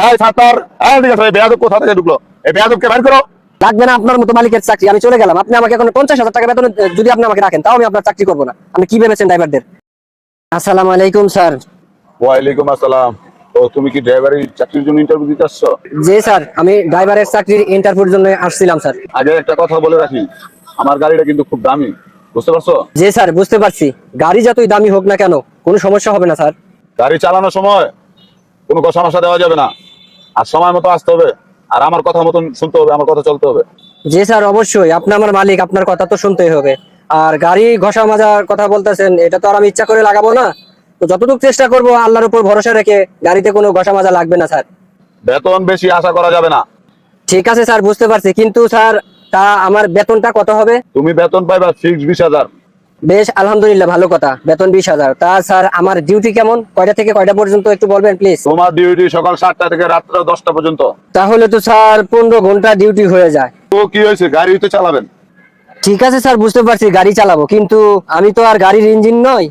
এই ছাতার ঠিক আছে, এই বেয়াদব কোথা থেকে ঢুকলো? এই বেয়াদবকে বের করো। লাগবে না আপনার মতো মালিকের চাকরি, আমি চলে গেলাম। আপনি আমাকে এখন 50,000 টাকা বেতন যদি আপনি আমাকে রাখেন, তাও আমি আপনার চাকরি করবো না। আপনি কি ভেবেছেন ড্রাইভারদের? আসসালামু আলাইকুম স্যার। ওয়ালাইকুম আসসালাম। তো তুমি কি ড্রাইভারি চাকরির জন্য ইন্টারভিউ দিতে আসছো? জি স্যার, আমি ড্রাইভারের চাকরির ইন্টারভিউর জন্য আসছিলাম স্যার। আগে একটা কথা বলে রাখি, আমার গাড়িটা কিন্তু খুব দামি, বুঝতে পারছো? জি স্যার, বুঝতে পারছি। গাড়ি যতই দামি হোক না কেন, কোনো সমস্যা হবে না স্যার। গাড়ি চালানোর সময় কোনো কথা মশা দেওয়া যাবে না, আর সময় মতো আসতে হবে, আর আমার কথা মতন শুনতে হবে, আমার কথা চলতে হবে। জি স্যার, অবশ্যই। আপনি আমার মালিক, আপনার কথা তো শুনতেই হবে। আর গাড়ি ঘষা মাজার কথা বলতেছেন, এটা তো আর আমি ইচ্ছা করে লাগাবো না। তো যতটুকু চেষ্টা করবো আল্লাহর উপর ভরসা রেখে, গাড়িতে কোনো ঘষা মাজা লাগবে না স্যার। বেতন বেশি আশা করা যাবে না। ঠিক আছে স্যার, বুঝতে পারছি। কিন্তু স্যার, তা আমার বেতনটা কত হবে? তুমি বেতন পাইবা ফিক্স 20,000। বেশ, আলহামদুলিল্লাহ, ভালো কথা। বেতন 20,000। তা স্যার, আমার ডিউটি কেমন, কয়টা থেকে কয়টা পর্যন্ত একটু বলবেন প্লিজ? তোমার ডিউটি সকাল 7টা থেকে রাত্র 10টা পর্যন্ত। তাহলে তো স্যার 15 ঘন্টা ডিউটি হয়ে যায়। তো কি হয়েছে, গাড়ি তো চালাবেন। ঠিক আছে স্যার, বুঝতে পারছি, গাড়ি চালাবো। কিন্তু আমি তো আর গাড়ির ইঞ্জিন নই,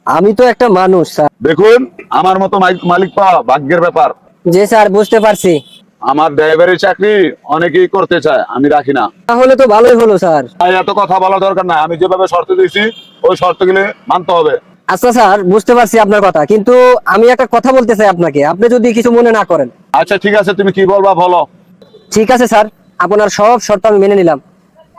আমি তো একটা মানুষ স্যার। দেখুন, আমার মতো মালিক পাওয়া ভাগ্যের ব্যাপার। জি স্যার, বুঝতে পারছি। আমার ড্রাইভারের চাকরি অনেকেই করতে চায়, আমি রাখি না। তাহলে তো ভালোই হলো স্যার। তাই এত কথা বলা দরকার না, আমি যেভাবে শর্ত দিয়েছি ওই শর্তগুলো মানতে হবে। আচ্ছা স্যার, বুঝতে পারছি আপনার কথা। কিন্তু আমি একটা কথা বলতে চাই আপনাকে, আপনি যদি কিছু মনে না করেন। আচ্ছা ঠিক আছে, তুমি কি বলবা বলো। ঠিক আছে স্যার, আপনার সব শর্ত আমি মেনে নিলাম।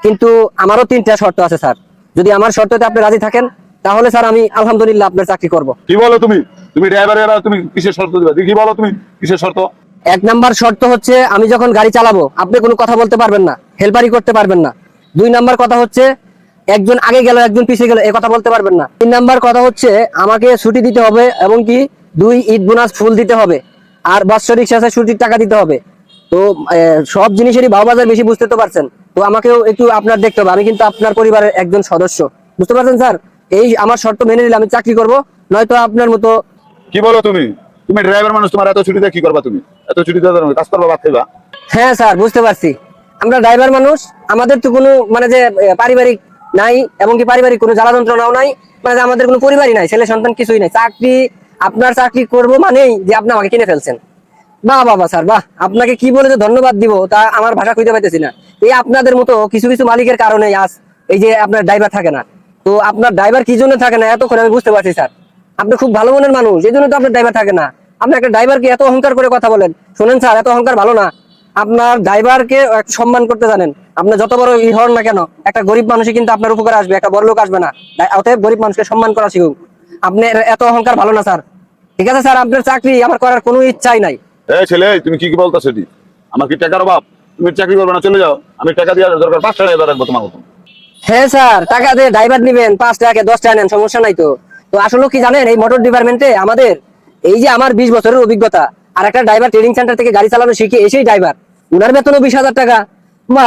কিন্তু আমারও 3টা শর্ত আছে স্যার। যদি আমার শর্ততে আপনি রাজি থাকেন, তাহলে স্যার আমি আলহামদুলিল্লাহ আপনার চাকরি করব। কি বলো তুমি? তুমি ড্রাইভারের তুমি কিসের শর্ত দিবা? কি বলো তুমি, কিসের শর্ত? 1 নাম্বার শর্ত হচ্ছে, আমি যখন গাড়ি চালাবো আপনি কোনো কথা বলতে পারবেন না, হেল্পারি করতে পারবেন না। 2 নাম্বার কথা হচ্ছে, একজন আগে গেল একজন পিছিয়ে গেল, এই কথা বলতে পারবেন না। 3 নাম্বার কথা হচ্ছে, আমাকে ছুটি দিতে হবে, এবং কি 2 ঈদ বোনাস ফুল দিতে হবে। আর বাৎসরিক শেষে ছুটির টাকা দিতে হবে। তো সব জিনিসেরই ভাওবাজার বেশি, বুঝতে তো পারছেন। তো আমাকেও একটু আপনার দেখতে হবে, আমি কিন্তু আপনার পরিবারের একজন সদস্য, বুঝতে পারছেন স্যার। এই আমার শর্ত মেনে নিলে আমি চাকরি করব, নয়তো আপনার মতো। কি বলো তুমি? তুমি ড্রাইভার মানুষ, তোমার এত ছুটিতে কি করবা? তুমি এত ছুটিতে কাজ করবা, ভাত খাইবা? হ্যাঁ স্যার, বুঝতে পারছি। আমরা ড্রাইভার মানুষ, আমাদের তো কোনো মানে যে পারিবারিক নাই, এবং কি পারিবারিক কোনো জ্বালা যন্ত্রণাও নাই। মানে যে আমাদের কোনো পরিবারই নাই, ছেলে সন্তান কিছুই নাই। চাকরি, আপনার চাকরি করব মানেই যে আপনি আমাকে কিনে ফেলছেন। বাহ বাবা স্যার, বাহ! আপনাকে কি বলে যে ধন্যবাদ দিব তা আমার ভাষা খুঁজে পাইতেছি না। এই আপনাদের মতো কিছু কিছু মালিকের কারণে আজ এই যে আপনার ড্রাইভার থাকে না। তো আপনার ড্রাইভার কি জন্য থাকে না এতক্ষণ আমি বুঝতে পারছি স্যার। আপনি খুব ভালো মনের মানুষ, এই জন্য তো আপনার ড্রাইভার থাকে না। আপনি একটা ড্রাইভারকে এত অহংকার করে কথা বলেন। শোনেন স্যার, এত অহংকার ভালো না। আপনার ড্রাইভারকে একটু সম্মান করতে জানেন। আপনার যত বড় ই হন না কেন, একটা গরিব মানুষই কিন্তু আপনার উপকার আসবে, একটা বড় লোক আসবে না। অতএব গরিব মানুষকে সম্মান করা শিখুন। আপনি এত অহংকার ভালো না স্যার। ঠিক আছে স্যার, আপনার চাকরি আমার করার কোনো ইচ্ছাই নাই। এই ছেলে, তুমি কি কি বলতেছো? আমার কি টাকার অভাব? তুমি চাকরি করবে না, চলে যাও। আমি টাকা দিয়ে দরকার 5টা ড্রাইভার রাখবো তোমার মতো। হ্যাঁ স্যার, টাকা দিয়ে ড্রাইভার নিবেন, 5 টাকা 10 টাকা নেন, সমস্যা নাই তো। তো আসলে কি জানেন, এই মোটর ডিপার্টমেন্টে আমাদের এই যে আমার 20 বছরের অভিজ্ঞতা, আর একটা ড্রাইভার ট্রেনিং সেন্টার থেকে গাড়ি চালানো শিখে এসেই ড্রাইভার, উনার বেতনও 20,000 টাকা। মা,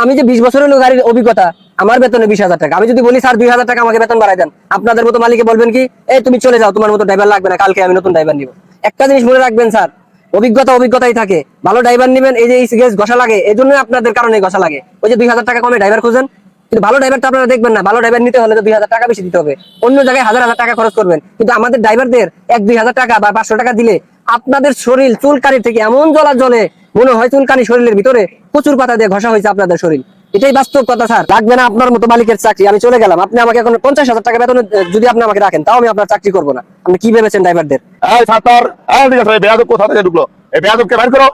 আমি যে 20 বছরের গাড়ির অভিজ্ঞতা, আমার বেতনে 20,000 টাকা। আমি যদি বলি স্যার 2,000 টাকা আমাকে বেতন বাড়াই দেন, আপনাদের মতো মালিকে বলবেন কি, এই তুমি চলে যাও, তোমার মতো ড্রাইভার লাগবে না, কালকে আমি নতুন ড্রাইভার নিব। একটা জিনিস মনে রাখবেন স্যার, অভিজ্ঞতাই থাকে। ভালো ড্রাইভার নিবেন। এই যে এই গ্যাস ঘষা লাগে, এই জন্য আপনাদের কারণে ঘষা লাগে। ওই যে 2,000 টাকা কমে ড্রাইভার খুঁজেন, কিন্তু ভালো ড্রাইভার তো আপনারা দেখবেন না। ভালো ড্রাইভার নিতে হলে তো 2,000 টাকা বেশি দিতে হবে, অন্য জায়গায় হাজার হাজার টাকা খরচ করবেন। কিন্তু আমাদের ড্রাইভারদের 1-2,000 টাকা বা 500 টাকা দিলে আপনাদের শরীর চুলকানি থেকে এমন জ্বলা জ্বলে, মনে হয় চুলকানি শরীরের ভিতরে কচুর পাতা দিয়ে ঘষা হয়েছে আপনাদের শরীর। এটাই বাস্তব কথা স্যার। লাগবে না আপনার মতো মালিকের চাকরি, আমি চলে গেলাম। আপনি আমাকে এখন 50,000 টাকা বেতন যদি আপনি আমাকে রাখেন, তাও আমি আপনার চাকরি করবো না। আপনি কি ভেবেছেন ড্রাইভারদের? এই ছাতার ঠিক আছে, এই বেয়াদব কোথা থেকে ঢুকলো? এই বেয়াদবকে বের করো।